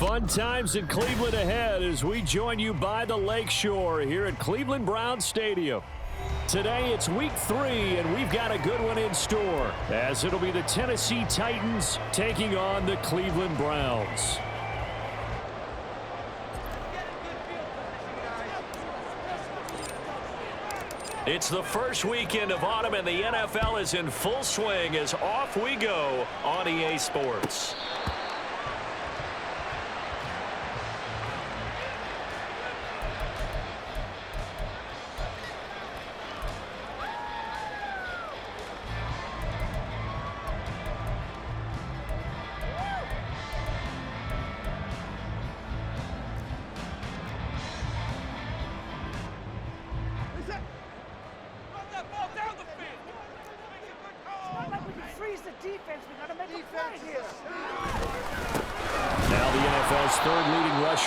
Fun times in Cleveland ahead as we join you by the Lakeshore here at Cleveland Browns Stadium. Today it's week 3, and we've got a good one in store, as it'll be the Tennessee Titans taking on the Cleveland Browns. It's the first weekend of autumn, and the NFL is in full swing as off we go on EA Sports.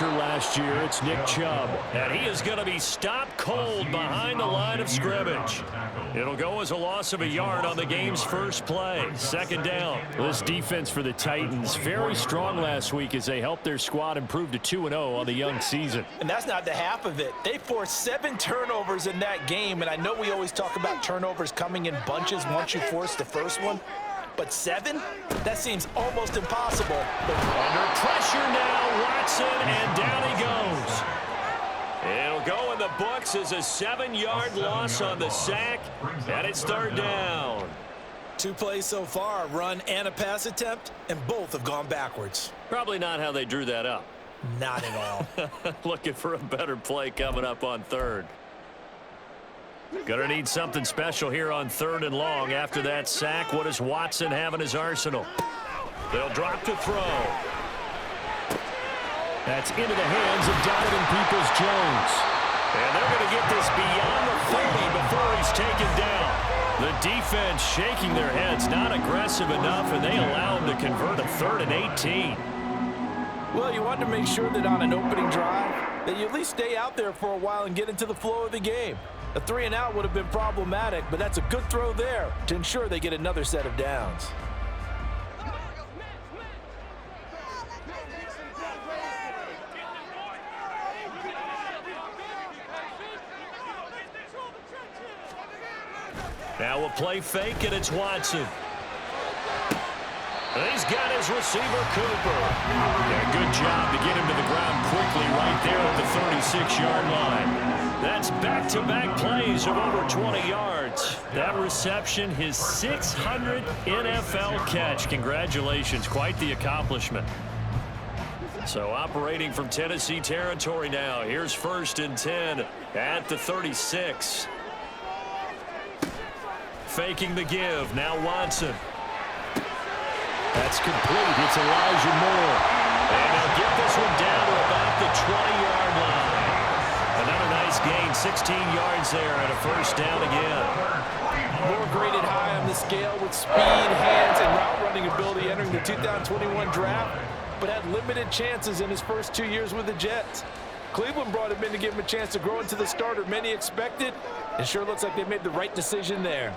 Last year, it's Nick Chubb, and he is going to be stopped cold behind the line of scrimmage. It'll go as a loss of a yard on the game's first play. Second down. This defense for the Titans, very strong last week as they helped their squad improve to 2-0 on the young season. And that's not the half of it. They forced 7 turnovers in that game, and I know we always talk about turnovers coming in bunches once you force the first one. But 7? That seems almost impossible. Under pressure now, Watson, and down he goes. It'll go in the books as a 7-yard loss on the sack, and it's third down. 2 plays so far, a run and a pass attempt, and both have gone backwards. Probably not how they drew that up. Not at all. Looking for a better play coming up on third. Gonna need something special here on 3rd and long. After that sack, what does Watson have in his arsenal? They'll drop to throw. That's into the hands of Donovan Peoples-Jones. And they're going to get this beyond the 30 before he's taken down. The defense shaking their heads, not aggressive enough, and they allow him to convert a 3rd and 18. Well, you want to make sure that on an opening drive that you at least stay out there for a while and get into the flow of the game. A 3-and-out would have been problematic, but that's a good throw there to ensure they get another set of downs. Now a play fake, and it's Watson. He's got his receiver, Cooper. Yeah, good job to get him to the ground quickly right there at the 36-yard line. That's back-to-back plays of over 20 yards. That reception, his 600th NFL catch. Congratulations, quite the accomplishment. So operating from Tennessee territory now. Here's 1st and 10 at the 36. Faking the give. Now Watson. That's complete. It's Elijah Moore. And they'll get this one down to about the 20-yard line. Another nice gain, 16 yards there, and a 1st down again. Moore graded high on the scale with speed, hands, and route running ability entering the 2021 draft, but had limited chances in his first 2 years with the Jets. Cleveland brought him in to give him a chance to grow into the starter many expected. It sure looks like they made the right decision there.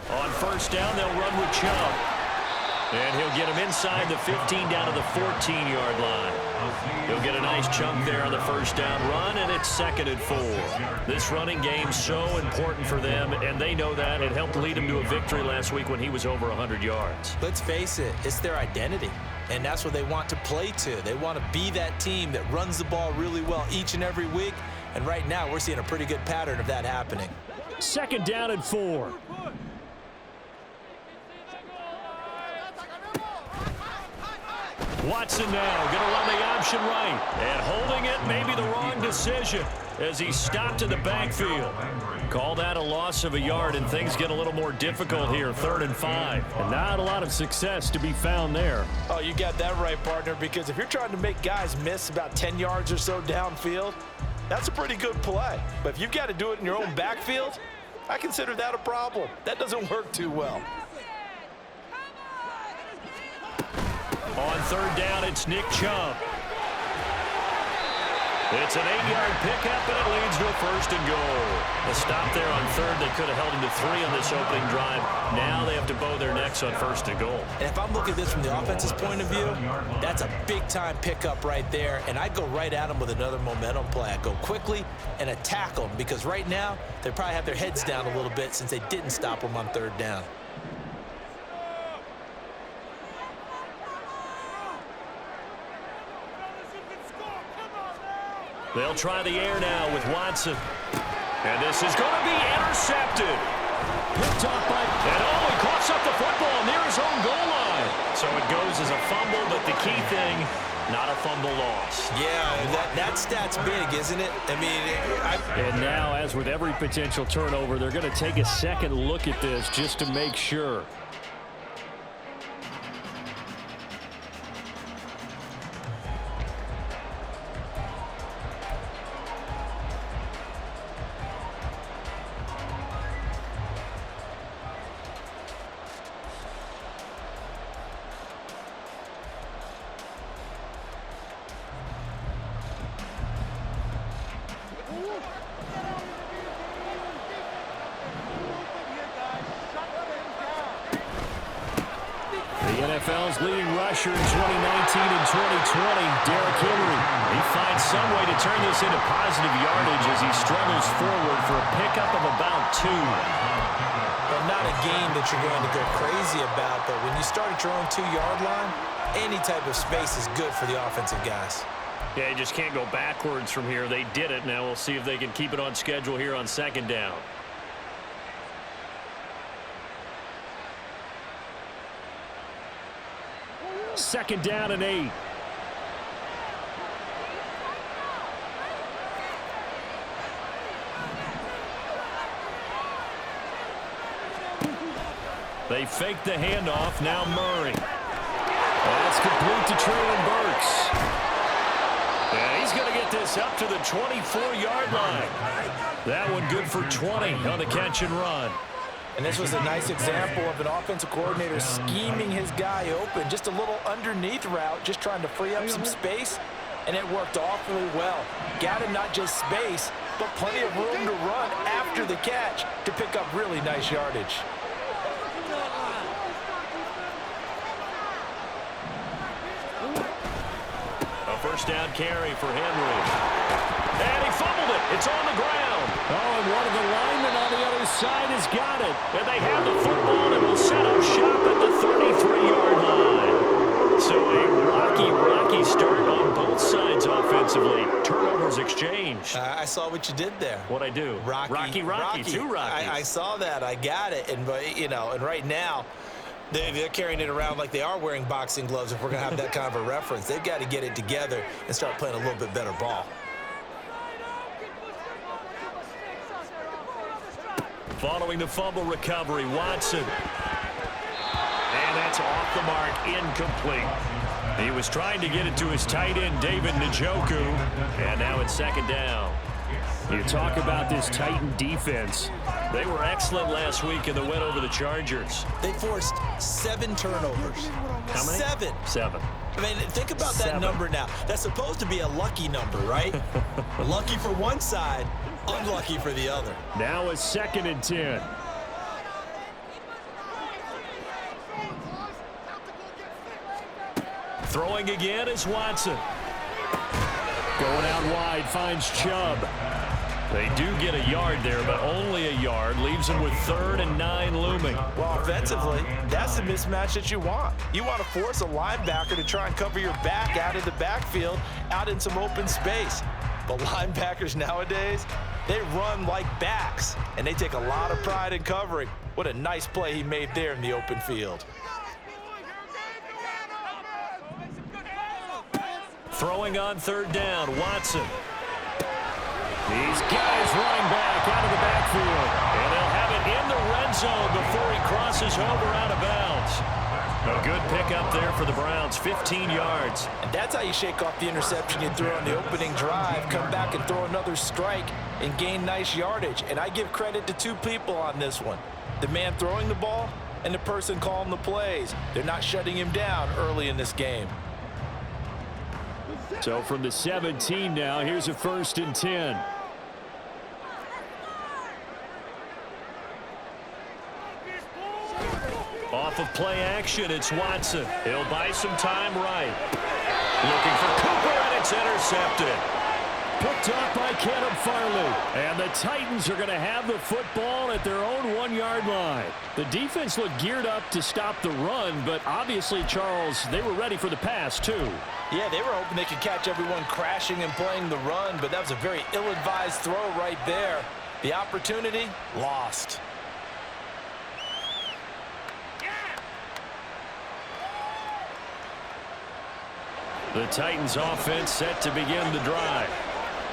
On 1st down, they'll run with Chubb. And he'll get him inside the 15 down to the 14-yard line. He'll get a nice chunk there on the 1st down run, and it's 2nd and 4. This running game's so important for them, and they know that. It helped lead him to a victory last week when he was over 100 yards. Let's face it, it's their identity, and that's what they want to play to. They want to be that team that runs the ball really well each and every week, and right now we're seeing a pretty good pattern of that happening. 2nd down and 4. Watson now going to run the option right. And holding it, maybe the wrong decision as he stopped in the backfield. Call that a loss of a yard, and things get a little more difficult here. 3rd and 5. And not a lot of success to be found there. Oh, you got that right, partner, because if you're trying to make guys miss about 10 yards or so downfield, that's a pretty good play. But if you've got to do it in your own backfield, I consider that a problem. That doesn't work too well. On 3rd down, it's Nick Chubb. It's an 8-yard pickup, and it leads to a 1st and goal. A stop there on 3rd. They could have held him to 3 on this opening drive. Now they have to bow their necks on 1st and goal. And if I'm looking at this from the offense's point of view, that's a big-time pickup right there, and I'd go right at him with another momentum play. I'd go quickly and attack them, because right now they probably have their heads down a little bit since they didn't stop them on 3rd down. They'll try the air now with Watson. And this is going to be intercepted. Picked off by... And he coughs up the football near his own goal line. So it goes as a fumble, but the key thing, not a fumble loss. Yeah, that stat's big, isn't it? I mean, And now, as with every potential turnover, they're going to take a second look at this just to make sure. NFL's leading rusher in 2019 and 2020, Derrick Henry. He finds some way to turn this into positive yardage as he struggles forward for a pickup of about 2. Well, not a game that you're going to go crazy about, but when you start at your own 2-yard line, any type of space is good for the offensive guys. Yeah, you just can't go backwards from here. They did it. Now we'll see if they can keep it on schedule here on 2nd down. Second down and 8. They fake the handoff. Now Murray. That's complete to Treylon Burks. Yeah, he's going to get this up to the 24-yard line. That one good for 20 on the catch and run. And this was a nice example of an offensive coordinator scheming his guy open. Just a little underneath route, just trying to free up some space, and it worked awfully well. Got him not just space, but plenty of room to run after the catch to pick up really nice yardage. A 1st down carry for Henry. And he fumbled it. It's on the ground. Oh, and one of the linemen on the other side has got it. And they have the football and will set up shop at the 33-yard line. So a rocky start on both sides offensively. Turnovers exchanged. I saw what you did there. What'd I do? Rocky. 2 Rockies. I saw that. I got it. And, and right now, they're carrying it around like they are wearing boxing gloves if we're going to have that kind of a reference. They've got to get it together and start playing a little bit better ball. Following the fumble recovery, Watson. And that's off the mark, incomplete. He was trying to get it to his tight end, David Njoku. And now it's 2nd down. You talk about this Titan defense. They were excellent last week in the win over the Chargers. They forced 7 turnovers. How many? 7. I mean, think about that number now. That's supposed to be a lucky number, right? Lucky for one side, unlucky for the other. Now a 2nd and 10. Throwing again is Watson. Going out wide, finds Chubb. They do get a yard there, but only a yard. Leaves them with 3rd and 9 looming. Well, offensively, that's the mismatch that you want. You want to force a linebacker to try and cover your back out of the backfield, out in some open space. But linebackers nowadays, they run like backs, and they take a lot of pride in covering. What a nice play he made there in the open field. Throwing on 3rd down, Watson. These guys running back out of the backfield. And they'll have it in the red zone before he crosses over out of bounds. A good pickup there for the Browns, 15 yards. And that's how you shake off the interception you threw on the opening drive, come back and throw another strike and gain nice yardage. And I give credit to 2 people on this one. The man throwing the ball and the person calling the plays. They're not shutting him down early in this game. So from the 17 now, here's a 1st and 10. Off of play action, it's Watson. He'll buy some time right. Looking for Cooper, and it's intercepted. Picked off by Caleb Farley. And the Titans are going to have the football at their own 1-yard line. The defense looked geared up to stop the run, but obviously, Charles, they were ready for the pass, too. Yeah, they were hoping they could catch everyone crashing and playing the run, but that was a very ill-advised throw right there. The opportunity, lost. The Titans offense set to begin the drive.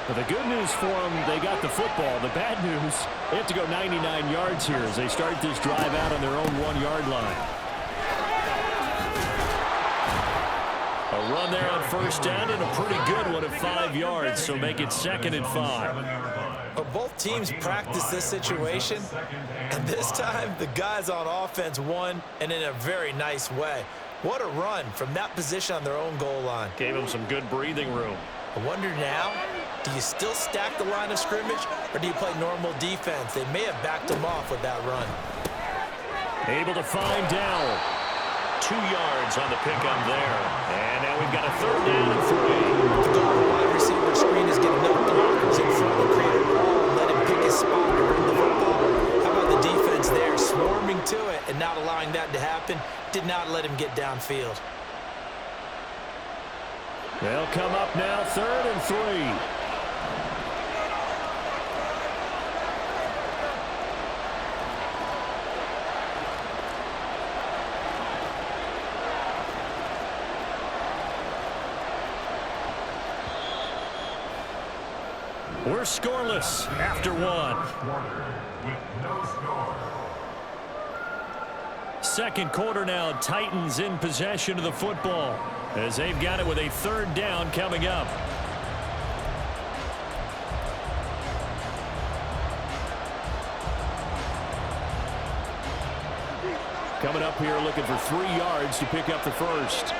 But the good news for them, they got the football. The bad news, they have to go 99 yards here as they start this drive out on their own 1-yard line. A run there on 1st down and a pretty good one at 5 yards, so make it 2nd and 5. Well, both teams practiced this situation, and this time the guys on offense won, and in a very nice way. What a run from that position on their own goal line. Gave them some good breathing room. I wonder now, do you still stack the line of scrimmage, or do you play normal defense? They may have backed them off with that run. Able to find Dowell. 2 yards on the pickup there. And now we've got a 3rd down and 3. The goal of the wide receiver screen is getting enough blockers in front and create a ball and let him pick his spot to bring the football. How about the defense there, swarming to it and not allowing that to happen? Did not let him get downfield. They'll come up now, 3rd and 3. We're scoreless after 1. Second quarter now, Titans in possession of the football as they've got it with a 3rd down coming up. Coming up here looking for 3 yards to pick up the 1st.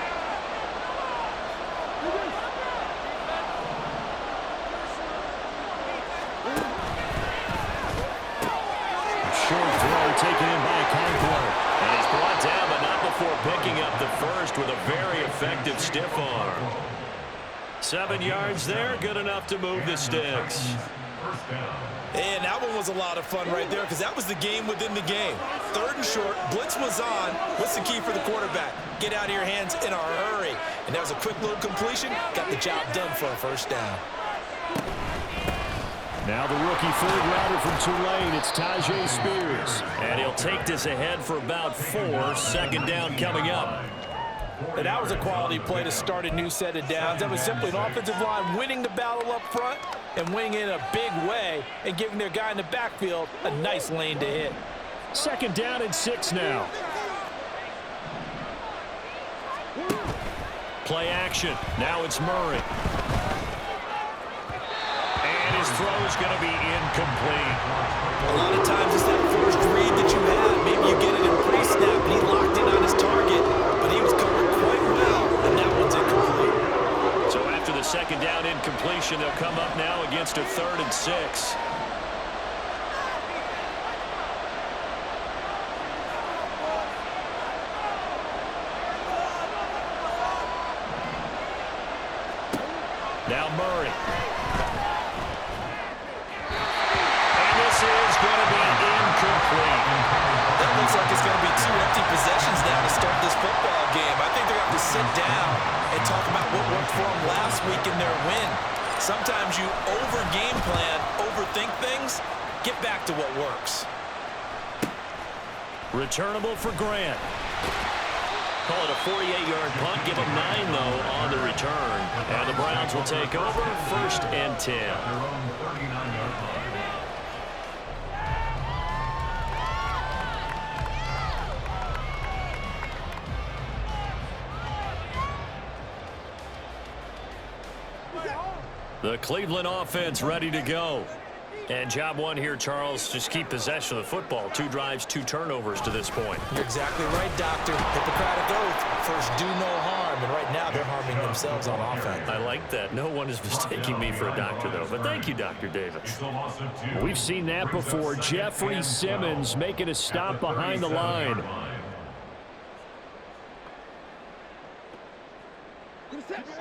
Short throw taken in by Conklin. And he's brought down, but not before picking up the 1st with a very effective stiff arm. 7 yards there, good enough to move the sticks. And that one was a lot of fun right there because that was the game within the game. 3rd and short, blitz was on. What's the key for the quarterback? Get out of your hands in a hurry. And that was a quick little completion. Got the job done for a 1st down. Now the rookie 3rd rounder from Tulane, it's Tyjae Spears. And he'll take this ahead for about 4. 2nd down coming up. And that was a quality play to start a new set of downs. That was simply an offensive line winning the battle up front and winning in a big way and giving their guy in the backfield a nice lane to hit. 2nd down and 6 now. Play action. Now it's Murray. And his throw's going to be incomplete. A lot of times it's that first read that you have. Maybe you get it in pre-snap and he locked in on his target, but he was covered quite well, and that one's incomplete. So after the 2nd down incompletion, they'll come up now against a 3rd and 6. Now Murray. And this is going to be incomplete. That looks like it's going to be 2 empty possessions now to start this football game. I think they're going to have to sit down and talk about what worked for them last week in their win. Sometimes you over-game plan, overthink things. Get back to what works. Returnable for Grant. Call it a 48-yard punt. Give them 9, though, on the return. And the Browns will take over 1st and 10. The Cleveland offense ready to go. And job one here, Charles, just keep possession of the football. 2 drives, 2 turnovers to this point. You're exactly right, Doctor. Hippocratic oath. First, do no harm. And right now, they're harming themselves on offense. I like that. No one is mistaking me for a doctor, though. But thank you, Dr. Davis. We've seen that before. Jeffrey Simmons making a stop behind the line.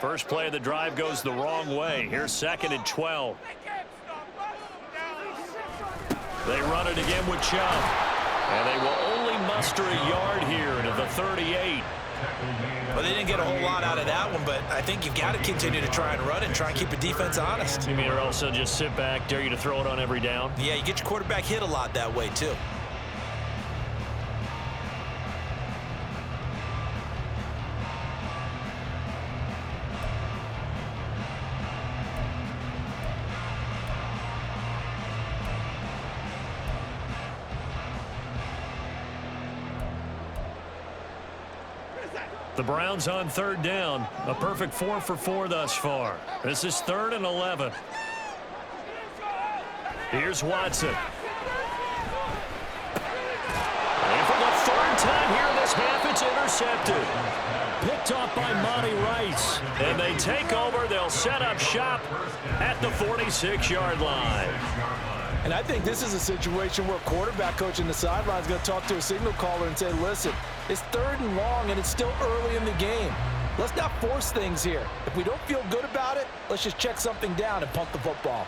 First play of the drive goes the wrong way. Here's 2nd and 12. They run it again with Chubb. And they will only muster a yard here to the 38. Well, they didn't get a whole lot out of that one, but I think you've got to continue to try and run it and try and keep the defense honest. You mean or else they'll just sit back, dare you to throw it on every down? Yeah, you get your quarterback hit a lot that way, too. The Browns on 3rd down. A perfect 4 for 4 thus far. This is 3rd and 11. Here's Watson. And for the 3rd time here in this half, it's intercepted. Picked off by Monty Rice. And they take over. They'll set up shop at the 46-yard line. And I think this is a situation where quarterback coach in the sideline is going to talk to a signal caller and say, listen, it's 3rd and long and it's still early in the game. Let's not force things here. If we don't feel good about it, let's just check something down and punt the football.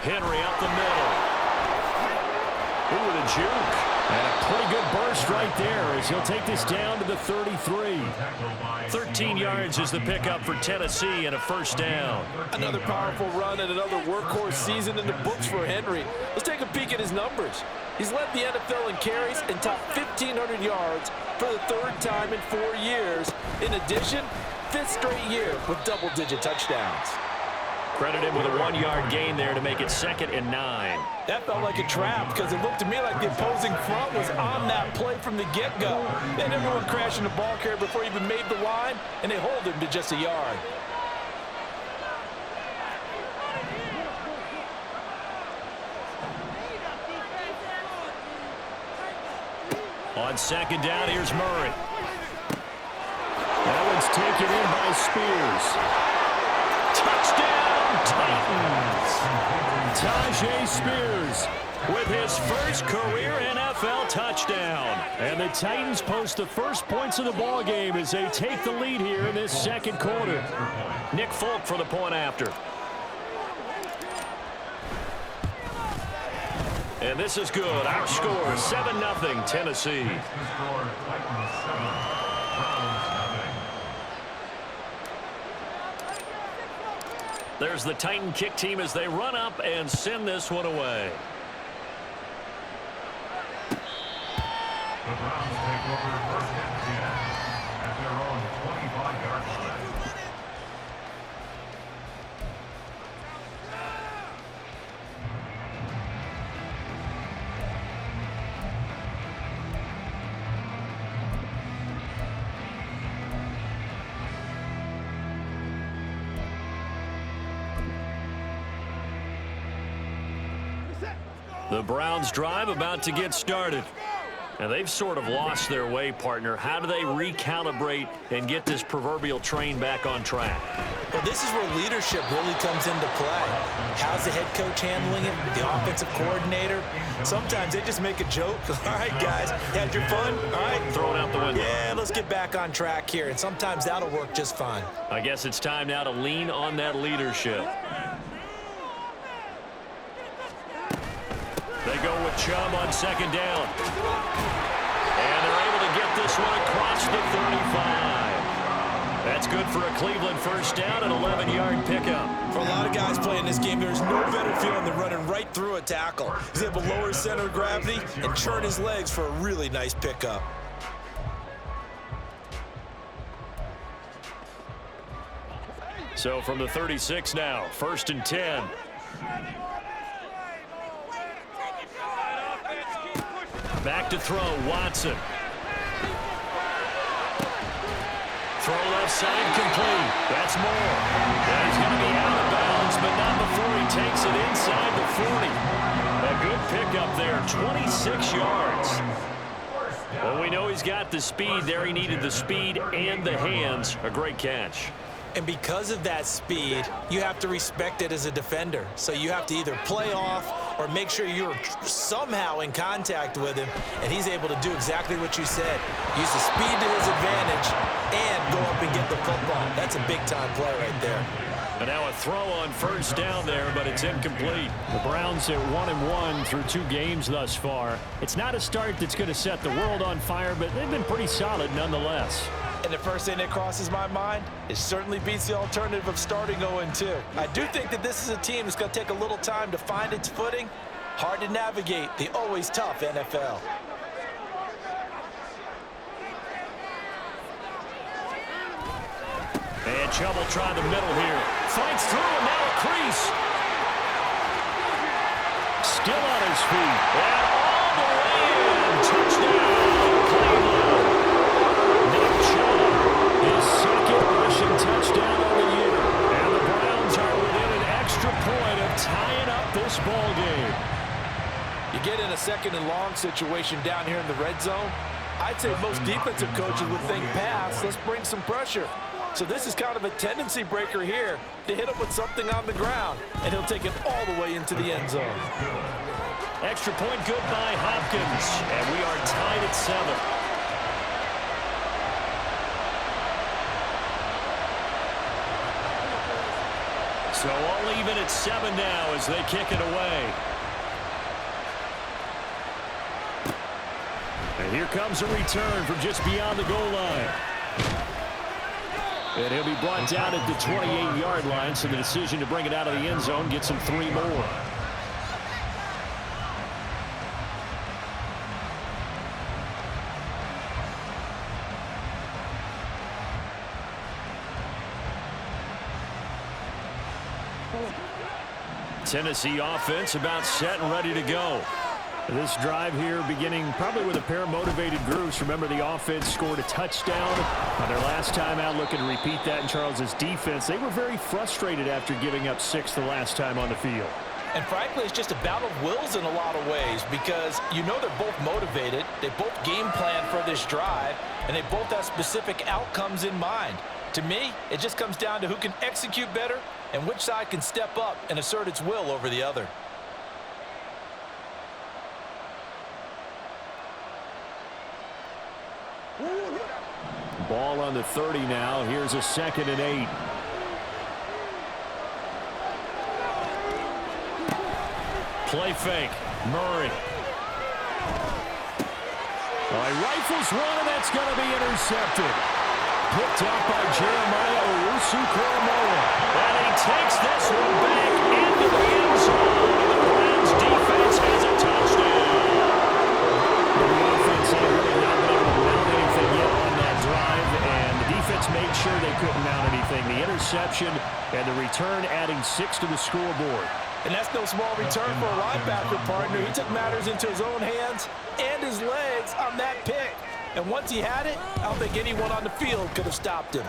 Henry up the middle. Ooh, with a juke. And a pretty good burst right there as he'll take this down to the 33. 13 yards is the pickup for Tennessee and a 1st down. Another powerful run and another workhorse season in the books for Henry. Let's take a peek at his numbers. He's led the NFL in carries and topped 1,500 yards for the 3rd time in 4 years. In addition, 5th straight year with double-digit touchdowns. Credit him with a 1-yard gain there to make it 2nd and 9. That felt like a trap because it looked to me like the opposing front was on that play from the get-go. They had everyone crashing the ball carrier before he even made the line, and they hold him to just a yard. On 2nd down, here's Murray. That one's taken in by Spears. Touchdown, Titans! Tyjae Spears With his first career NFL touchdown. And the Titans post the first points of the ball game as they take the lead here in this 2nd quarter. Nick Folk for the point after. And this is good. Our score, 7-0 Tennessee. There's the Titan kick team as they run up and send this one away. The Browns take over first and 10 at their own 25-yard line. The Browns drive about to get started. And they've sort of lost their way, partner. How do they recalibrate and get this proverbial train back on track? Well, this is where leadership really comes into play. How's the head coach handling it? The offensive coordinator? Sometimes they just make a joke. All right, guys, had your fun? All right. Throw it out the window. Yeah, let's get back on track here. And sometimes that'll work just fine. I guess it's time now to lean on that leadership. They go with Chubb on 2nd down. And they're able to get this one across the 35. That's good for a Cleveland first down, an 11-yard pickup. For a lot of guys playing this game, there's no better feeling than running right through a tackle. He's able to lower his center of gravity and churn his legs for a really nice pickup. So from the 36 now, 1st and 10. Back to throw, Watson. Throw left side, complete. That's Moore. And he's going to be out of bounds, but not before he takes it inside the 40. A good pickup there, 26 yards. Well, we know he's got the speed there. He needed the speed and the hands. A great catch. And because of that speed, you have to respect it as a defender. So you have to either play off or make sure you're somehow in contact with him, and he's able to do exactly what you said. Use the speed to his advantage and go up and get the football. That's a big-time play right there. And now a throw on 1st down there, but it's incomplete. The Browns at 1-1 through 2 games thus far. It's not a start that's going to set the world on fire, but they've been pretty solid nonetheless. And the first thing that crosses my mind, it certainly beats the alternative of starting 0-2. I do think that this is a team that's going to take a little time to find its footing. Hard to navigate the always tough NFL. And Chubb try the middle here. Fights through, and now a crease. Still on his feet. And all the way in. Touchdown, Cleveland. Nick Chubb, His second rushing touchdown of the year. And the Browns are within an extra point of tying up this ball game. You get in a 2nd and long situation down here in the red zone, I'd say most defensive coaches would think pass, let's bring some pressure. So this is kind of a tendency breaker here to hit him with something on the ground, and he'll take it all the way into the end zone. extra point good by Hopkins. And we are tied at 7. So all even at 7 now as they kick it away. And here comes a return from just beyond the goal line. And he'll be brought down at the 28-yard line, so the decision to bring it out of the end zone gets him 3 more. Tennessee offense about set and ready to go. This drive here beginning probably with a pair of motivated groups. Remember, the offense scored a touchdown on their last time out, looking to repeat that in Charles's defense. They were very frustrated after giving up 6 the last time on the field. And frankly, it's just a battle of wills in a lot of ways because you know they're both motivated, they both game plan for this drive, and they both have specific outcomes in mind. To me, it just comes down to who can execute better and which side can step up and assert its will over the other. Ball on the 30 now. Here's a 2nd and 8. Play fake. Murray. Rifles one, and that's going to be intercepted. Picked up by Jeremiah Owusu-Koramoah. And he takes this one back into the end zone. The Browns defense has a touchdown. The offense ain't really not been able to mount anything yet on that drive, and the defense made sure they couldn't mount anything. The interception and the return adding 6 to the scoreboard. And that's no small return for a linebacker partner. He took matters into his own hands and his legs on that pick. And once he had it, I don't think anyone on the field could have stopped him.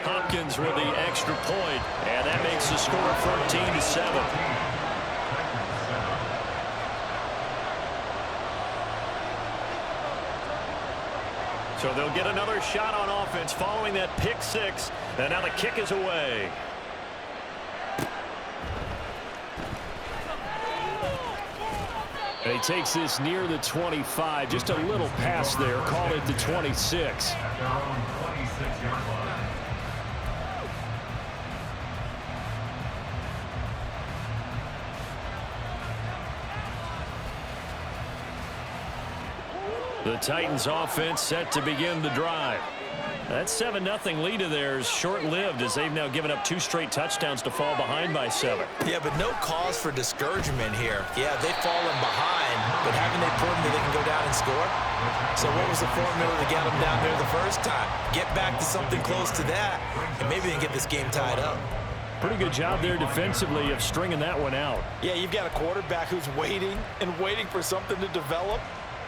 Hopkins with the extra point, and that makes the score 13-7. So they'll get another shot on offense following that pick 6, and now the kick is away. And he takes this near the 25, just a little pass there, call it the 26. The Titans offense set to begin the drive. That 7-0 lead of theirs short-lived as they've now given up 2 straight touchdowns to fall behind by 7. Yeah, but no cause for discouragement here. Yeah, they've fallen behind, but having they proven that they can go down and score. So what was the formula to get them down there the first time? Get back to something close to that, and maybe they get this game tied up. Pretty good job there defensively of stringing that one out. Yeah, you've got a quarterback who's waiting and waiting for something to develop,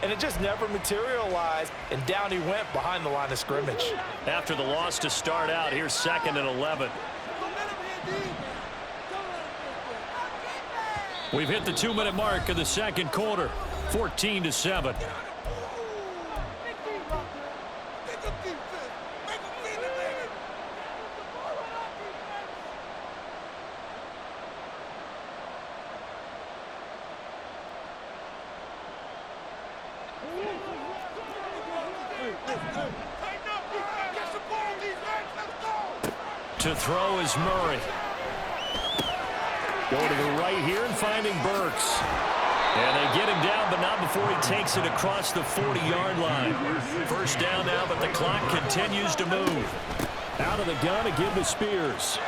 and it just never materialized, and down he went behind the line of scrimmage. After the loss to start out, here's 2nd and 11. We've hit the 2-minute mark of the second quarter, 14-7. To throw is Murray. Go to the right here and finding Burks. And they get him down, but not before he takes it across the 40-yard line. First down now, but the clock continues to move. Out of the gun to give to Spears.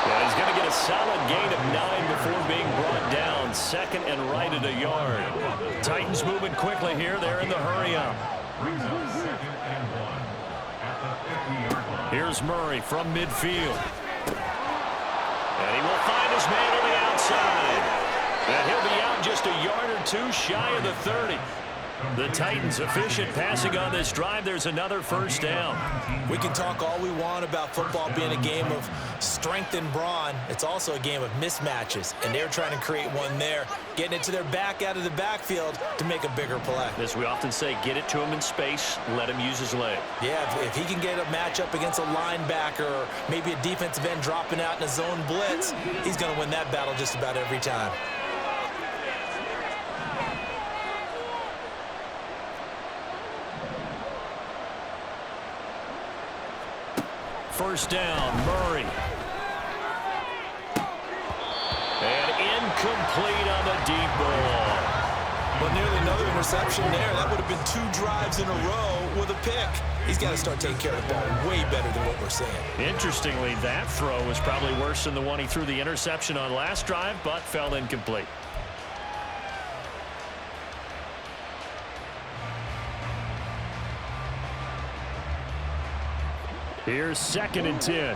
Yeah, he's going to get a solid gain of 9 before being brought down. 2nd and right at a yard. Titans moving quickly here. They're in the hurry-up. Brings up 2nd and 1 at the 50-yard line. Here's Murray from midfield. And he will find his man on the outside. And he'll be out just a yard or two shy of the 30. The Titans efficient passing on this drive. There's another first down. We can talk all we want about football being a game of strength and brawn. It's also a game of mismatches, and they're trying to create one there, getting it to their back out of the backfield to make a bigger play. As we often say, get it to him in space, let him use his leg. Yeah, if he can get a matchup against a linebacker or maybe a defensive end dropping out in a zone blitz, he's going to win that battle just about every time. First down, Murray. And incomplete on the deep ball. Well, nearly another interception there. That would have been 2 drives in a row with a pick. He's got to start taking care of the ball way better than what we're seeing. Interestingly, that throw was probably worse than the one he threw the interception on last drive, but fell incomplete. Here's 2nd and 10.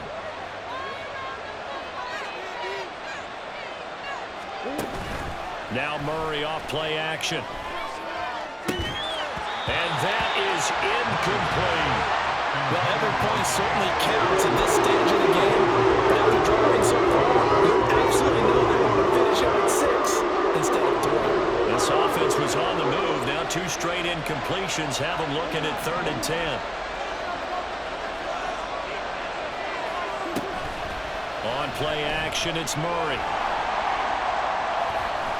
Now Murray off play action. And that is incomplete. Well, every point certainly counts at this stage of the game. But after driving so far, you absolutely know they want to finish up at 6 instead of 3. This offense was on the move. Now 2 straight incompletions have them looking at 3rd and 10. On play action, it's Murray.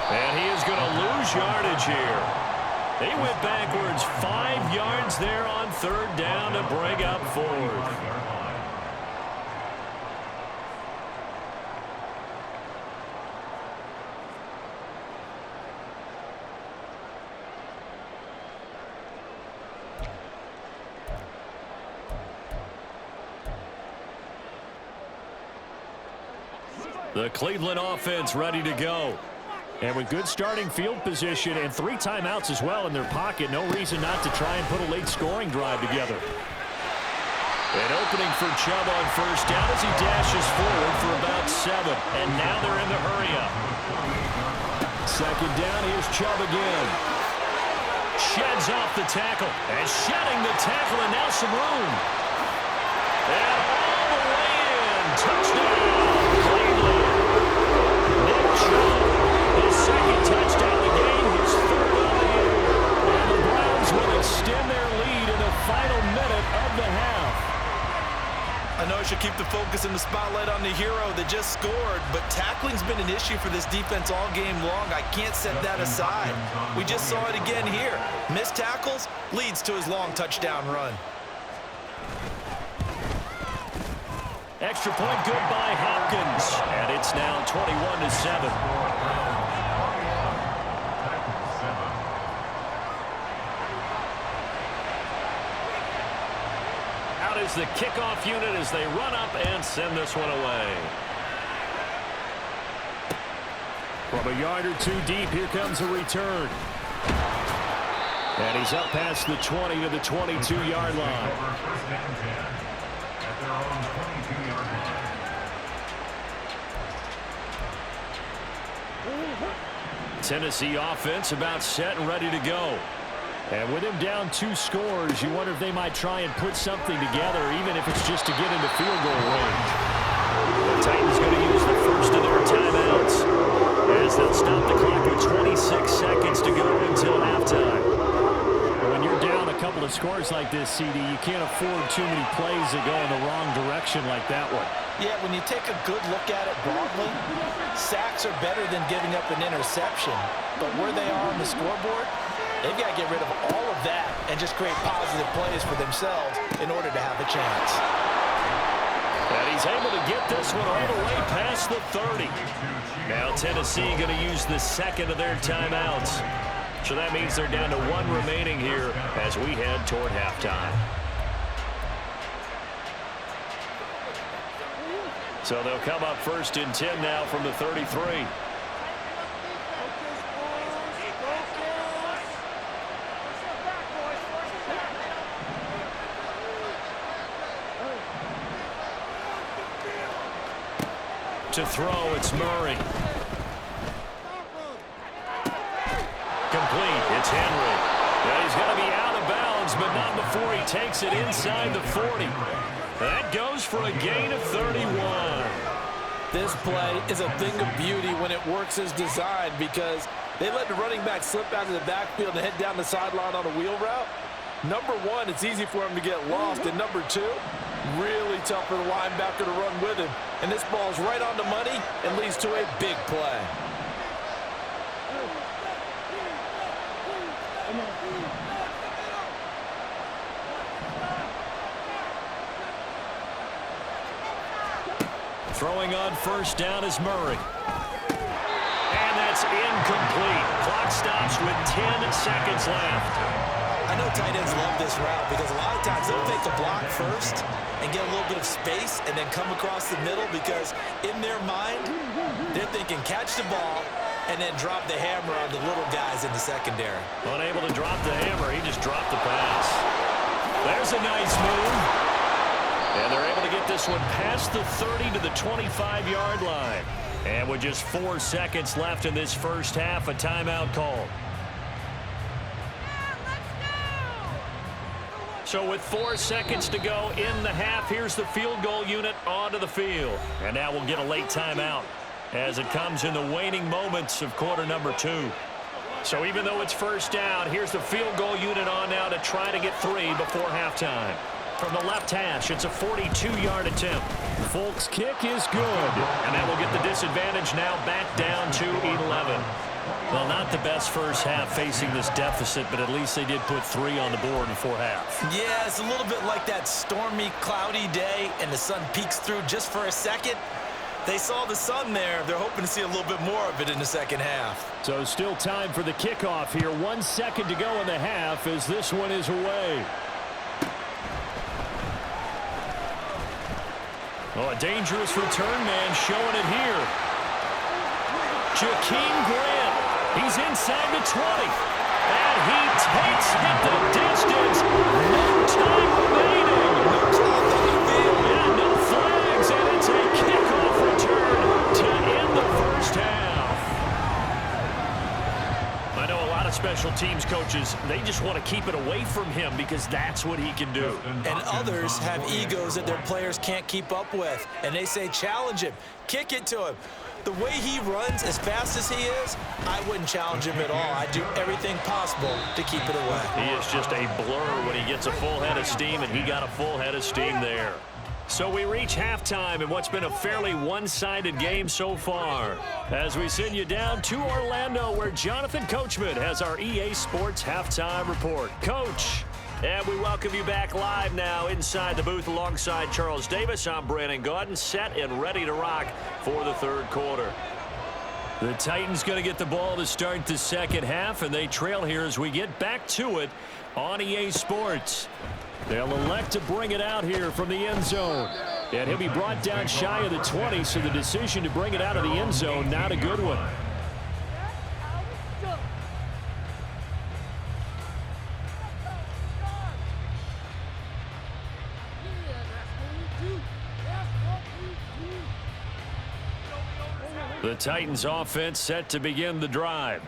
And he is going to lose yardage here. They went backwards 5 yards there on 3rd down to bring up 4th. The Cleveland offense ready to go. And with good starting field position and 3 timeouts as well in their pocket, no reason not to try and put a late scoring drive together. An opening for Chubb on first down as he dashes forward for about 7. And now they're in the hurry-up. 2nd down, here's Chubb again. Sheds off the tackle. And shedding the tackle, and now some room. And all the way in. Touchdown, Cleveland. Nick Chubb, his 2nd touchdown of the game, his 3rd of the year. And the Browns will extend their lead in the final minute of the half. I know I should keep the focus and the spotlight on the hero that just scored, but tackling's been an issue for this defense all game long. I can't set that aside. We just saw it again here. Missed tackles leads to his long touchdown run. Extra point good by Hopkins. And it's now 21-7. Out is the kickoff unit as they run up and send this one away. From a yard or 2 deep, here comes a return. And he's up past the 20 to the 22-yard line. First and 10 at their own 22-yard line. Tennessee offense about set and ready to go. And with him down 2 scores, you wonder if they might try and put something together, even if it's just to get into field goal range. The Titans going to use the first of their timeouts as they'll stop the clock with 26 seconds to go until halftime. When you're down a couple of scores like this, CD, you can't afford too many plays that go in the wrong direction like that one. Yeah, when you take a good look at it broadly, sacks are better than giving up an interception. But where they are on the scoreboard, they've got to get rid of all of that and just create positive plays for themselves in order to have a chance. And he's able to get this one all the way past the 30. Now Tennessee going to use the second of their timeouts. So that means they're down to 1 remaining here as we head toward halftime. So they'll come up first and 10 now from the 33. To throw, it's Murray. Complete, it's Henry. Now he's going to be out of bounds, but not before he takes it inside the 40. That goes for a gain of 31. This play is a thing of beauty when it works as designed because they let the running back slip out of the backfield and head down the sideline on a wheel route. Number one, it's easy for him to get lost. And number two, really tough for the linebacker to run with him. And this ball's right on the money and leads to a big play. Throwing on first down is Murray. And that's incomplete. Clock stops with 10 seconds left. I know tight ends love this route because a lot of times they'll take the block first and get a little bit of space and then come across the middle because in their mind, they're thinking catch the ball and then drop the hammer on the little guys in the secondary. Unable to drop the hammer, he just dropped the pass. There's a nice move. And they're able to get this one past the 30 to the 25-yard line. And with just 4 seconds left in this first half, a timeout call. So with 4 seconds to go in the half, here's the field goal unit onto the field. And now we'll get a late timeout as it comes in the waning moments of quarter number 2. So even though it's first down, here's the field goal unit on now to try to get 3 before halftime. From the left hash, it's a 42-yard attempt. Folk's kick is good. And that will get the disadvantage now back down to 11. Well, not the best first half facing this deficit, but at least they did put 3 on the board before half. Yeah, it's a little bit like that stormy, cloudy day, and the sun peeks through just for a second. They saw the sun there. They're hoping to see a little bit more of it in the second half. So still time for the kickoff here. 1 second to go in the half as this one is away. Oh, a dangerous return man showing it here. Jakeem Grant. He's inside the 20. And he takes it the distance. No time remaining. And no flags. And it's a kickoff return to end the first half. I know a lot of special teams coaches, they just want to keep it away from him because that's what he can do. And others have egos that their players can't keep up with. And they say, challenge him. Kick it to him. The way he runs, as fast as he is, I wouldn't challenge him at all. I'd do everything possible to keep it away. He is just a blur when he gets a full head of steam, and he got a full head of steam there. So we reach halftime in what's been a fairly one-sided game so far. As we send you down to Orlando, where Jonathan Coachman has our EA Sports Halftime Report. Coach, and we welcome you back live now inside the booth alongside Charles Davis. I'm Brandon Gaudin, set and ready to rock for the third quarter. The Titans going to get the ball to start the second half, and they trail here as we get back to it on EA Sports. They'll elect to bring it out here from the end zone. And he'll be brought down shy of the 20, so the decision to bring it out of the end zone, not a good one. The Titans offense set to begin the drive.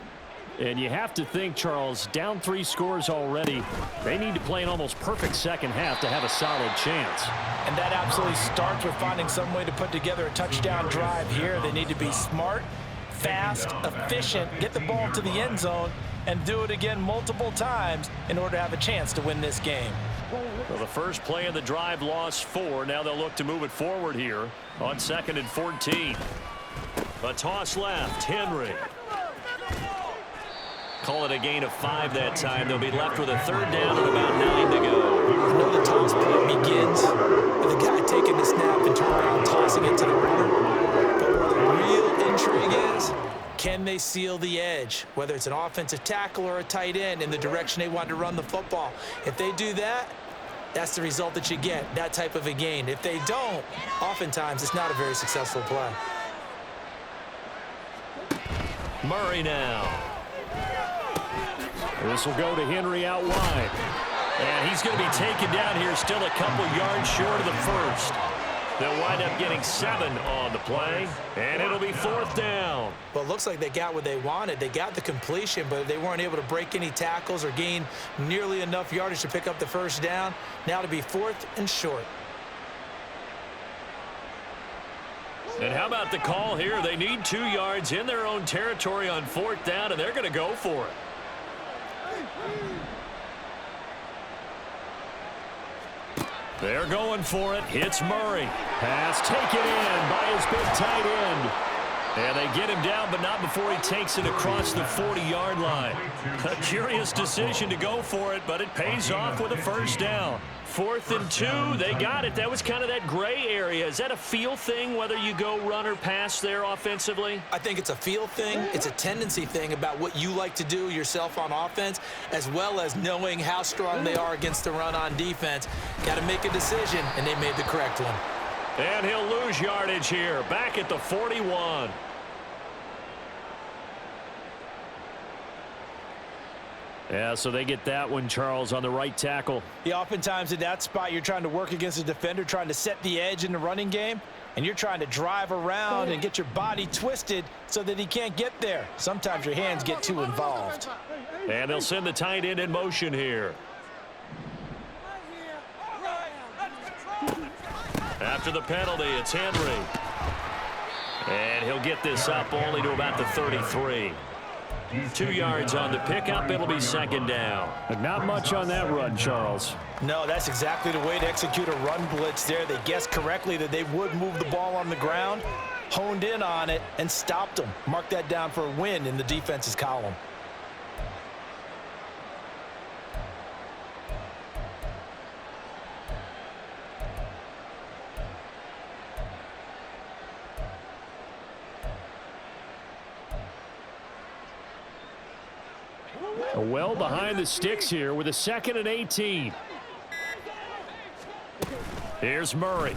And you have to think, Charles, down 3 scores already. They need to play an almost perfect second half to have a solid chance. And that absolutely starts with finding some way to put together a touchdown drive here. They need to be smart, fast, efficient, get the ball to the end zone, and do it again multiple times in order to have a chance to win this game. Well, the first play of the drive lost 4. Now they'll look to move it forward here on 2nd and 14. A toss left, Henry. Call it a gain of 5 that time. They'll be left with a 3rd down and about 9 to go. I know the toss play begins with the guy taking the snap and turning around tossing it to the runner. But where the real intrigue is, can they seal the edge, whether it's an offensive tackle or a tight end, in the direction they want to run the football? If they do that, that's the result that you get, that type of a gain. If they don't, oftentimes it's not a very successful play. Murray now. This will go to Henry out wide. And he's going to be taken down here, still a couple yards short of the first. They'll wind up getting 7 on the play, and it'll be 4th down. Well, it looks like they got what they wanted. They got the completion, but they weren't able to break any tackles or gain nearly enough yardage to pick up the first down. Now to be 4th and short. And how about the call here? They need 2 yards in their own territory on 4th down, and they're going to go for it. They're going for it. It's Murray. Pass taken in by his big tight end. And they get him down, but not before he takes it across the 40-yard line. A curious decision to go for it, but it pays off with a first down. 4th and 2, they got it. That was kind of that gray area. Is that a feel thing, whether you go run or pass there offensively? I think it's a feel thing. It's a tendency thing about what you like to do yourself on offense, as well as knowing how strong they are against the run on defense. Got to make a decision, and they made the correct one. And he'll lose yardage here, back at the 41. Yeah, so they get that one, Charles, on the right tackle. Yeah, oftentimes in that spot, you're trying to work against a defender, trying to set the edge in the running game, and you're trying to drive around and get your body twisted so that he can't get there. Sometimes your hands get too involved. And they'll send the tight end in motion here. After the penalty, it's Henry. And he'll get this up only to about the 33. 2 yards on the pickup. It'll be 2nd down. But not much on that run, Charles. No, that's exactly the way to execute a run blitz there. They guessed correctly that they would move the ball on the ground, honed in on it, and stopped them. Mark that down for a win in the defense's column. Well behind the sticks here with a 2nd and 18. Here's Murray.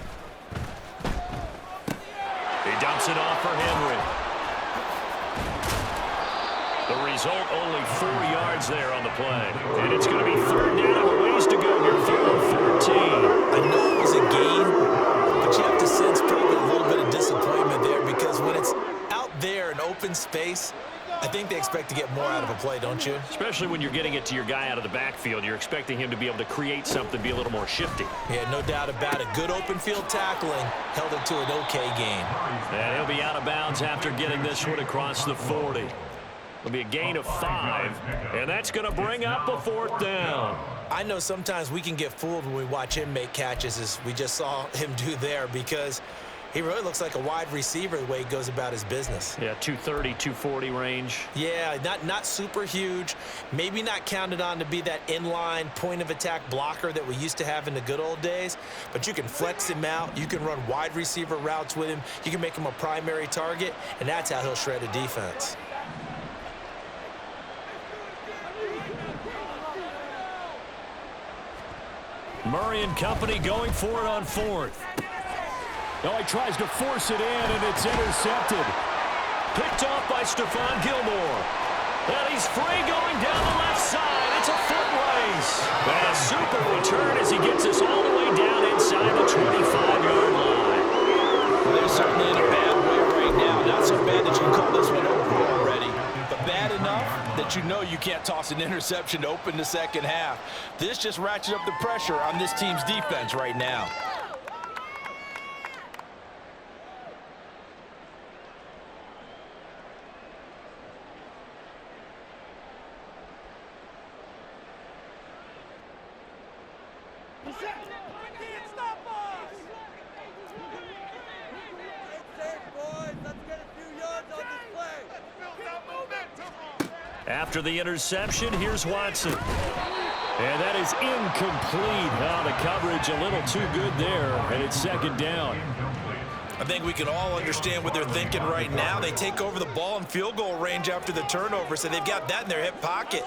He dumps it off for Henry. The result, only 4 yards there on the play. And it's going to be 3rd down and a ways to go here, 3rd and 14. I know it was a gain, but you have to sense probably a little bit of disappointment there, because when it's out there in open space, I think they expect to get more out of a play, don't you? Especially when you're getting it to your guy out of the backfield. You're expecting him to be able to create something, be a little more shifty. Yeah, no doubt about it. Good open field tackling held it to an okay gain. And he'll be out of bounds after getting this one across the 40. It'll be a gain of 5, and that's going to bring up a 4th down. I know sometimes we can get fooled when we watch him make catches, as we just saw him do there, because he really looks like a wide receiver the way he goes about his business. Yeah, 230, 240 range. Yeah, not super huge. Maybe not counted on to be that inline point-of-attack blocker that we used to have in the good old days. But you can flex him out. You can run wide receiver routes with him. You can make him a primary target, and that's how he'll shred a defense. Murray and company going for it on 4th. Oh, he tries to force it in, and it's intercepted. Picked off by Stephon Gilmore. And he's free going down the left side. It's a foot race. And a super return as he gets us all the way down inside the 25-yard line. Well, they're certainly in a bad way right now. Not so bad that you that you know you can't toss an interception to open the second half. This just ratchets up the pressure on this team's defense right now. After the interception, here's Watson. And that is incomplete. Oh, the coverage a little too good there, and it's second down. I think we can all understand what they're thinking right now. They take over the ball in field goal range after the turnover, so they've got that in their hip pocket.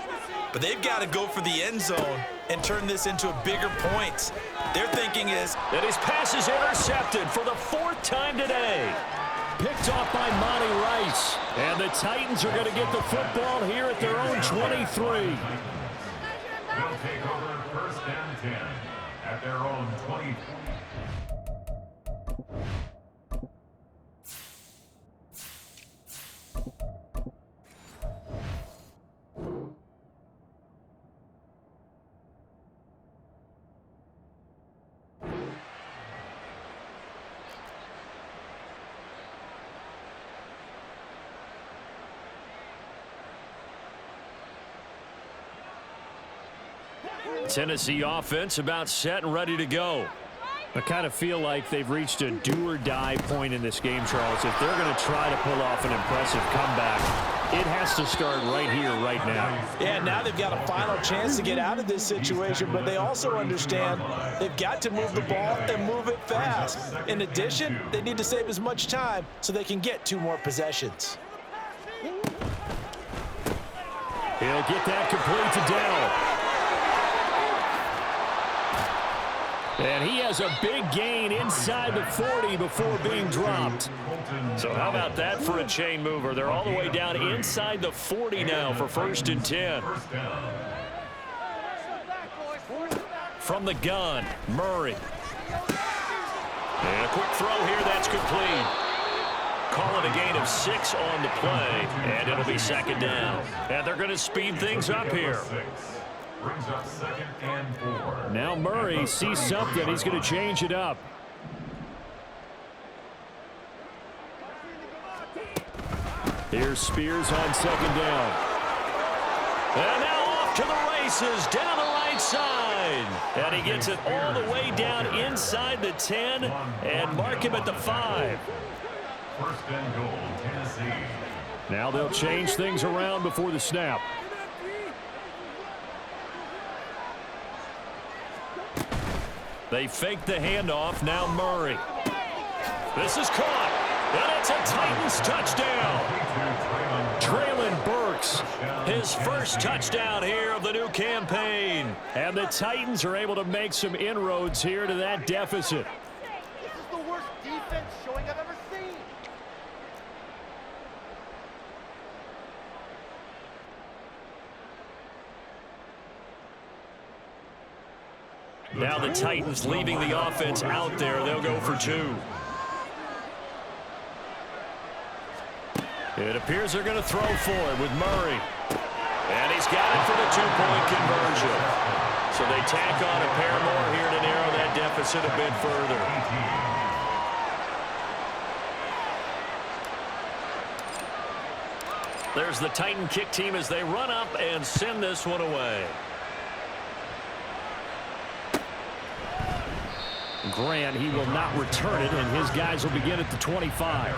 But they've got to go for the end zone and turn this into a bigger point. Their thinking is that his pass is intercepted for the fourth time today. Picked off by Monty Rice. And the Titans are going to get the football here at their own 23. They'll take over first and 10 at their own 20. Tennessee offense about set and ready to go. I kind of feel like they've reached a do-or-die point in this game, Charles. If they're going to try to pull off an impressive comeback, it has to start right here, right now. Yeah, now they've got a final chance to get out of this situation, but they also understand they've got to move the ball and move it fast. In addition, they need to save as much time so they can get 2 more possessions. He'll get that complete to Dell. And he has a big gain inside the 40 before being dropped. So how about that for a chain mover? They're all the way down inside the 40 now for first and 10. From the gun, Murray. And a quick throw here, that's complete. Call it a gain of 6 on the play, and it'll be second down. And they're going to speed things up here. Brings up second and 4. Now Murray sees something. He's going to change it up. Here's Spears on second down. And now off to the races, down the right side. And he gets it all the way down inside the 10 and mark him at the 5. First and goal, Tennessee. Now they'll change things around before the snap. They fake the handoff. Now Murray. This is caught. And it's a Titans touchdown. Traylon Burks. His first touchdown here of the new campaign. And the Titans are able to make some inroads here to that deficit. This is the worst defense showing I've ever seen. Now the Titans leaving the offense out there. They'll go for 2. It appears they're going to throw for it with Murray. And he's got it for the 2-point conversion. So they tack on a pair more here to narrow that deficit a bit further. There's the Titan kick team as they run up and send this one away. Grant, he will not return it, and his guys will begin at the 25.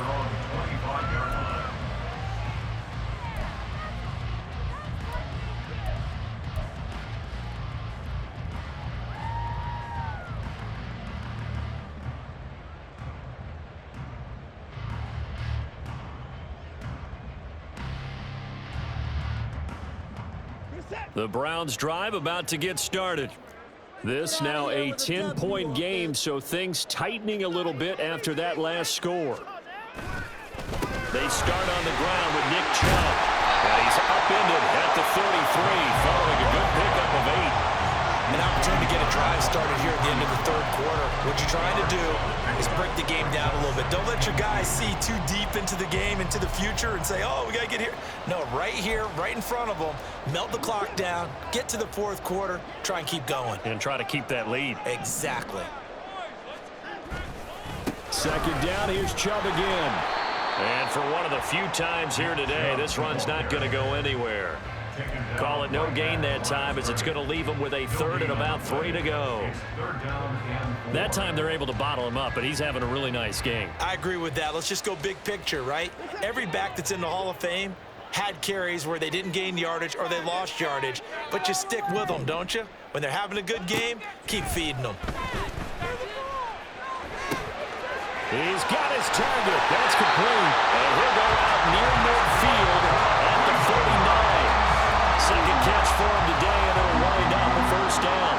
The Browns drive about to get started. This now a 10-point game, so things tightening a little bit after that last score. They start on the ground with Nick Chubb. And he's upended at the 33, following a good pickup of 8. An opportunity to get a drive started here at the end of the third quarter. What you're trying to do is break the game down a little bit. Don't let your guys see too deep into the game, into the future, and say, oh, we got to get here. No, right here, right in front of them, melt the clock down, get to the fourth quarter, try and keep going. And try to keep that lead. Exactly. Second down, here's Chubb again. And for one of the few times here today, this run's not going to go anywhere. Call it no gain that time, as it's going to leave him with a third and about 3 to go. That time they're able to bottle him up, but he's having a really nice game. I agree with that. Let's just go big picture, right? Every back that's in the Hall of Fame had carries where they didn't gain yardage or they lost yardage, but you stick with them, don't you? When they're having a good game, keep feeding them. He's got his target. That's complete. And he'll go out near midfield at the 49. Second catch for him today, and it'll wind up a first down.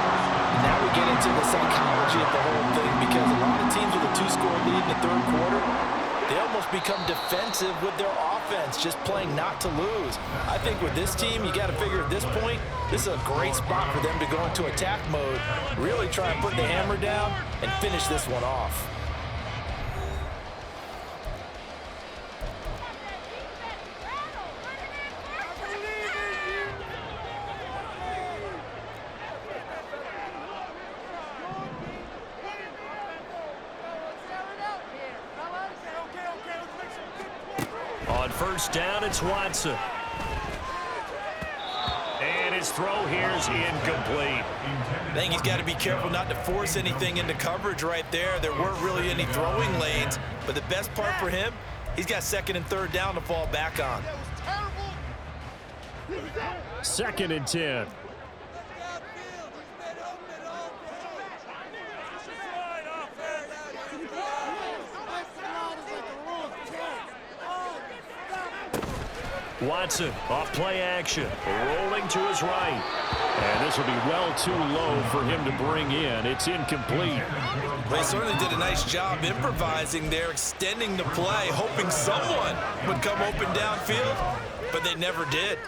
Now we get into the psychology of the whole thing, because a lot of teams with a 2-score lead in the third quarter, they almost become defensive with their offense, just playing not to lose. I think with this team, you got to figure at this point, this is a great spot for them to go into attack mode, really try and put the hammer down and finish this one off. On first down, it's Watson. And his throw here's incomplete. I think he's got to be careful not to force anything into coverage right there. There weren't really any throwing lanes, but the best part for him, he's got second and third down to fall back on. Second and 10. Watson off play action, rolling to his right. And this will be well too low for him to bring in. It's incomplete. They certainly did a nice job improvising there, extending the play, hoping someone would come open downfield, but they never did.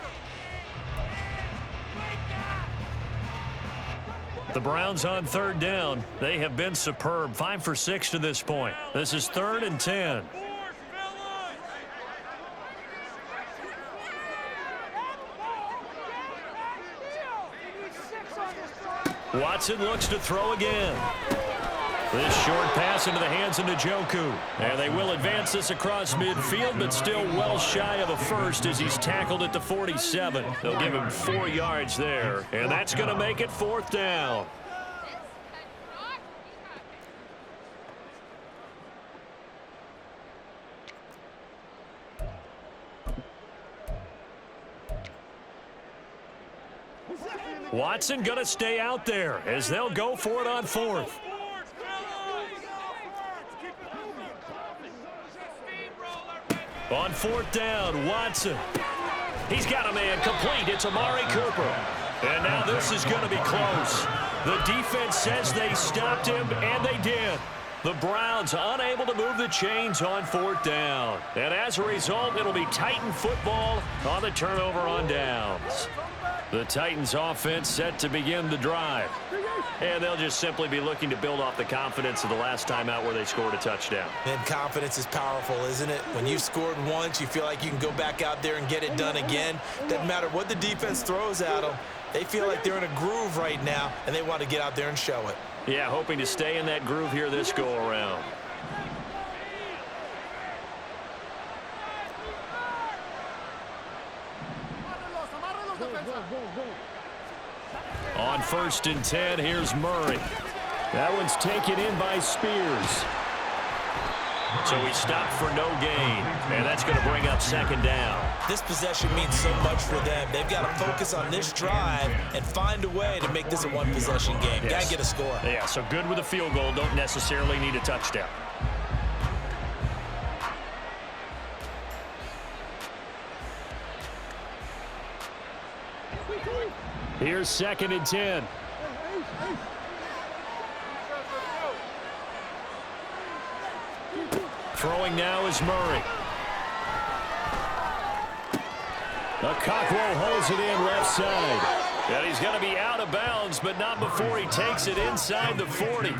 The Browns on third down. They have been superb. 5 for 6 to this point. This is 3rd and 10. Watson looks to throw again. This short pass into the hands of Njoku. And they will advance this across midfield, but still well shy of a first as he's tackled at the 47. They'll give him 4 yards there. And that's going to make it 4th down. Watson going to stay out there as they'll go for it on 4th. On 4th down, Watson. He's got a man complete. It's Amari Cooper. And now this is going to be close. The defense says they stopped him, and they did. The Browns unable to move the chains on 4th down. And as a result, it'll be Titan football on the turnover on downs. The Titans offense set to begin the drive. And they'll just simply be looking to build off the confidence of the last time out where they scored a touchdown. And confidence is powerful, isn't it? When you've scored once, you feel like you can go back out there and get it done again. Doesn't matter what the defense throws at them. They feel like they're in a groove right now, and they want to get out there and show it. Yeah, hoping to stay in that groove here this go-around. On 1st and 10, here's Murray. That one's taken in by Spears. So he stopped for no gain, and that's going to bring up 2nd down. This possession means so much for them. They've got to focus on this drive and find a way to make this a one-possession game. Yes. Got to get a score. Yeah, so good with a field goal. Don't necessarily need a touchdown. Here's 2nd and 10. Throwing now is Murray. Okakwo holds it in left side. And he's going to be out of bounds, but not before he takes it inside the 40.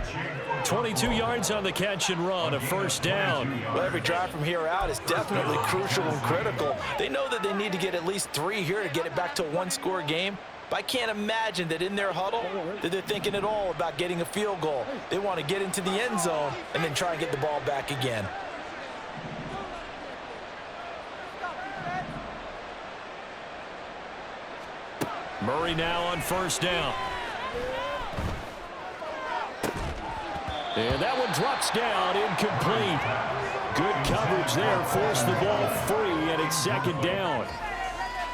22 yards on the catch and run, a first down. Well, every drive from here out is definitely crucial and critical. They know that they need to get at least 3 here to get it back to a one-score game. But I can't imagine that in their huddle that they're thinking at all about getting a field goal. They want to get into the end zone and then try and get the ball back again. Murray now on first down. And that one drops down, incomplete. Good coverage there, forced the ball free, and it's second down.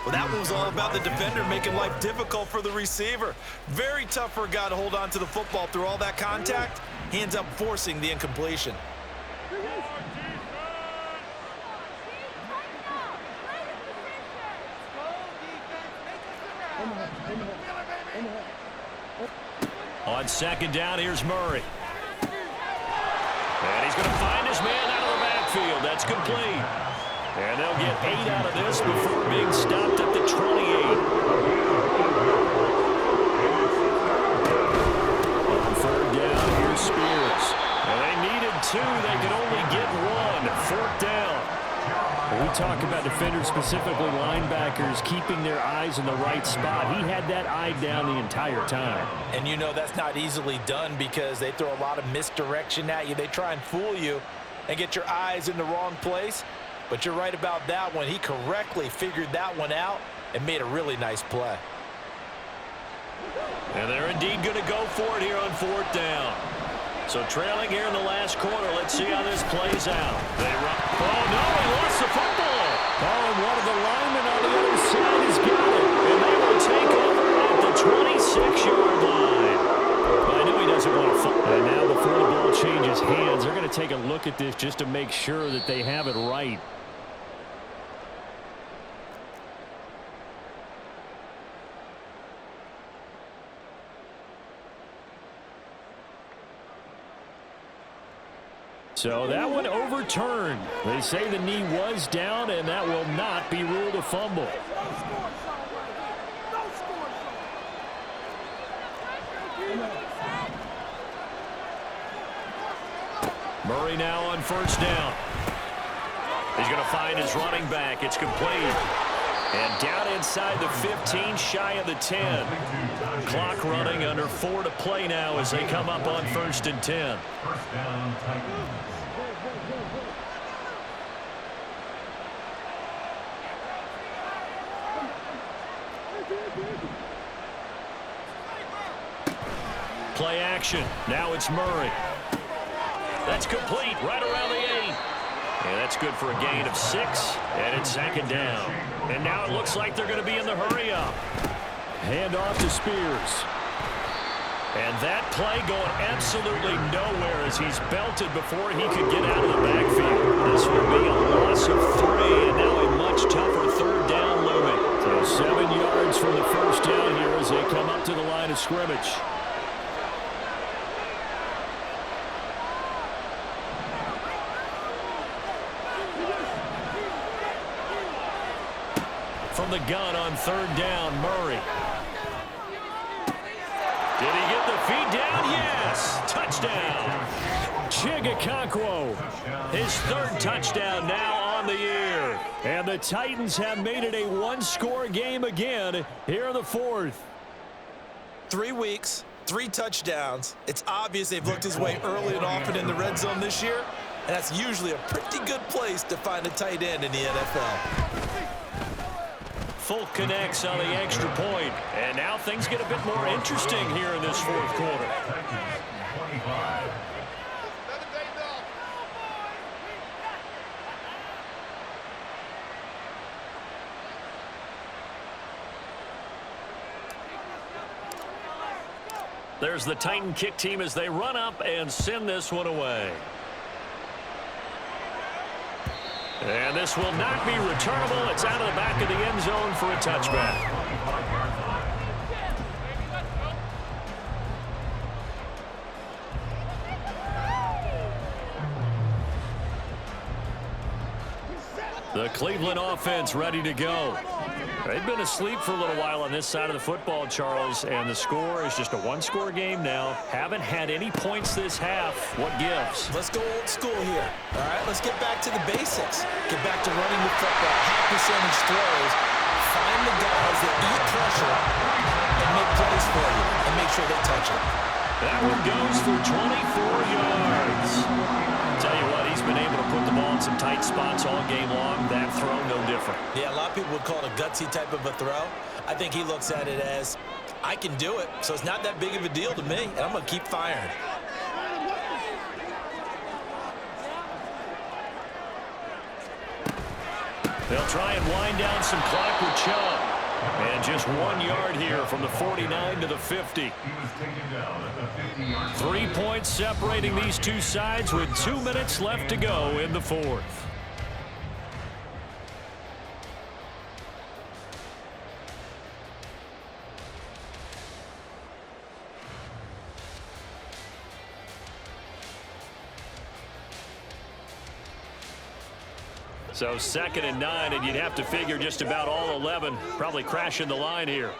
Well, that one was all about the defender making life difficult for the receiver. Very tough for a guy to hold on to the football through all that contact. He ends up forcing the incompletion. On second down, here's Murray. And he's going to find his man out of the backfield. That's complete. And they'll get 8 out of this before being stopped at the 28. On third down, here's Spears. And they needed 2. They could only get 1. Fourth down. When we talk about defenders, specifically linebackers, keeping their eyes in the right spot. He had that eye down the entire time. And you know that's not easily done because they throw a lot of misdirection at you. They try and fool you and get your eyes in the wrong place. But you're right about that one. He correctly figured that one out and made a really nice play. And they're indeed going to go for it here on fourth down. So trailing here in the last quarter. Let's see how this plays out. They run. Oh, no, he lost the football. Oh, and one of the linemen on the other side has got it. And they will take over at the 26-yard line. I know he doesn't want to fall. And now before the ball changes hands, they're going to take a look at this just to make sure that they have it right. So that one overturned. They say the knee was down, and that will not be ruled a fumble. Murray now on first down. He's going to find his running back. It's complete. And down inside the 15, shy of the 10. Clock running, under 4 to play now as they come up on 1st and 10. First down, Titans. Play action. Now it's Murray. That's complete right around the 8. And that's good for a gain of 6. And it's second down. And now it looks like they're going to be in the hurry up. Hand off to Spears. And that play going absolutely nowhere as he's belted before he could get out of the backfield. This will be a loss of 3, and now a much tougher third down looming. So 7 yards from the first down here as they come up to the line of scrimmage. From the gun on third down, Murray. Did he get the feet down? Yes. Touchdown. Chigga, his third touchdown now on the year. And the Titans have made it a one-score game again here in the fourth. 3 weeks, 3 touchdowns. It's obvious they've looked his way early and often in the red zone this year, and that's usually a pretty good place to find a tight end in the NFL. Folk connects on the extra point, and now things get a bit more interesting here in this fourth quarter. There's the Titan kick team as they run up and send this one away. And this will not be returnable. It's out of the back of the end zone for a touchback. The Cleveland offense ready to go. They've been asleep for a little while on this side of the football, Charles, and the score is just a one-score game now. Haven't had any points this half. What gives? Let's go old school here. All right, let's get back to the basics. Get back to running the football, high percentage throws. Find the guys that eat pressure and make plays for you and make sure they touch it. That one goes for 24 yards. Tell you what, he's been able to put the ball in some tight spots all game long. That throw, no different. Yeah, a lot of people would call it a gutsy type of a throw. I think he looks at it as, I can do it, so it's not that big of a deal to me, and I'm going to keep firing. They'll try and wind down some clock with Chubb. And just 1 yard here from the 49 to the 50. He was taken down at the 50-yard. 3 points separating these two sides with 2 minutes left to go in the fourth. So 2nd and 9, and you'd have to figure just about all 11 probably crashing the line here.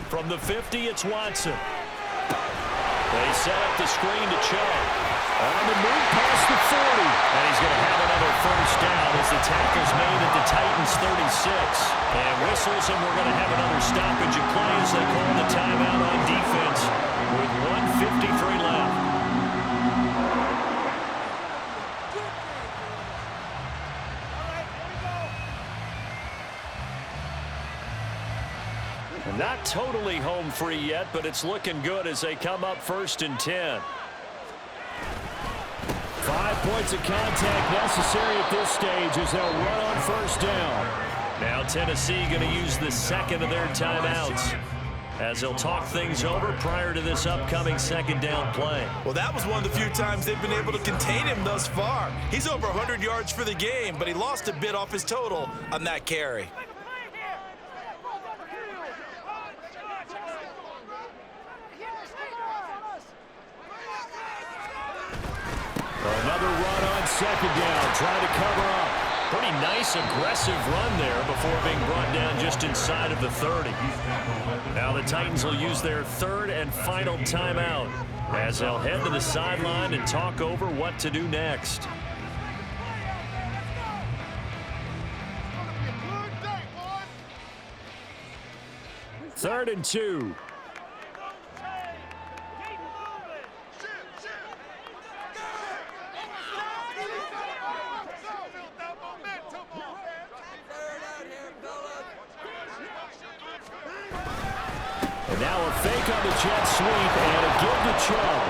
From the 50, it's Watson. They set up the screen to Chubb. On the move past the 40. And he's going to have another first down as the tackle's made at the Titans 36. And whistles, and we're going to have another stoppage of play as they call the timeout on defense with 1:53 left. Not totally home free yet, but it's looking good as they come up 1st and 10. 5 points of contact necessary at this stage as they'll run on 1st down. Now Tennessee going to use the second of their timeouts as they'll talk things over prior to this upcoming 2nd down play. Well, that was one of the few times they've been able to contain him thus far. He's over 100 yards for the game, but he lost a bit off his total on that carry. Another run on 2nd down, trying to cover up. Pretty nice, aggressive run there before being brought down just inside of the 30. Now the Titans will use their 3rd and final timeout as they'll head to the sideline and talk over what to do next. Third and 2. And now a fake on the jet sweep and a give to Chubb.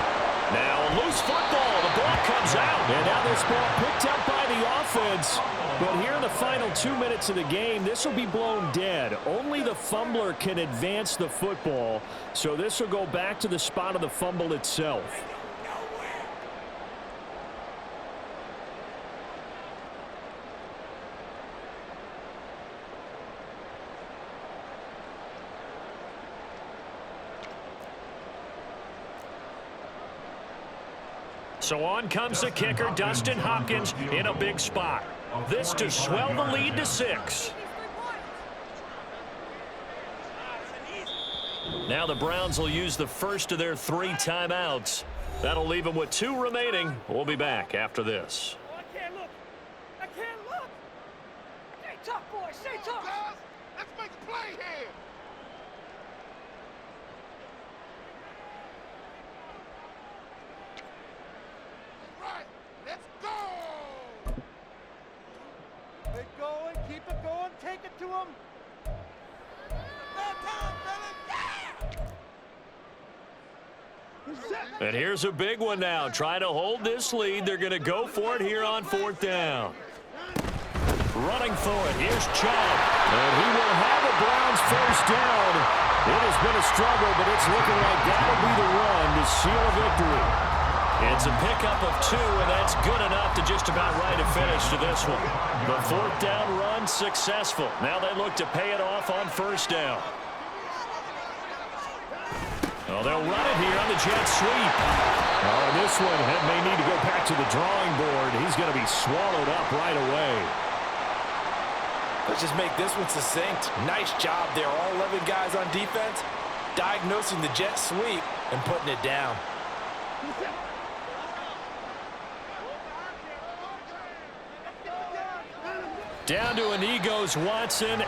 Now a loose football. The ball comes out. And now this ball picked up by the offense. But here in the final 2 minutes of the game, this will be blown dead. Only the fumbler can advance the football. So this will go back to the spot of the fumble itself. So on comes the kicker, Dustin Hopkins, in a big spot. This to swell the lead to 6. Now the Browns will use the first of their 3 timeouts. That'll leave them with 2 remaining. We'll be back after this. I can't look. I can't look. Stay tough, boys. Stay tough. Guys, let's make a play here. Right, let's go. Keep it going, keep it going, take it to him. And here's a big one now. Trying to hold this lead. They're going to go for it here on 4th down. Running for it. Here's Chubb. And he will have a Browns first down. It has been a struggle, but it's looking like that'll be the run to seal a victory. It's a pickup of 2, and that's good enough to just about write a finish to this one. The 4th down run successful. Now they look to pay it off on 1st down. Well, they'll run it here on the jet sweep. Oh, this one may need to go back to the drawing board. He's going to be swallowed up right away. Let's just make this one succinct. Nice job there. All 11 guys on defense diagnosing the jet sweep and putting it down. Down to a knee goes Watson.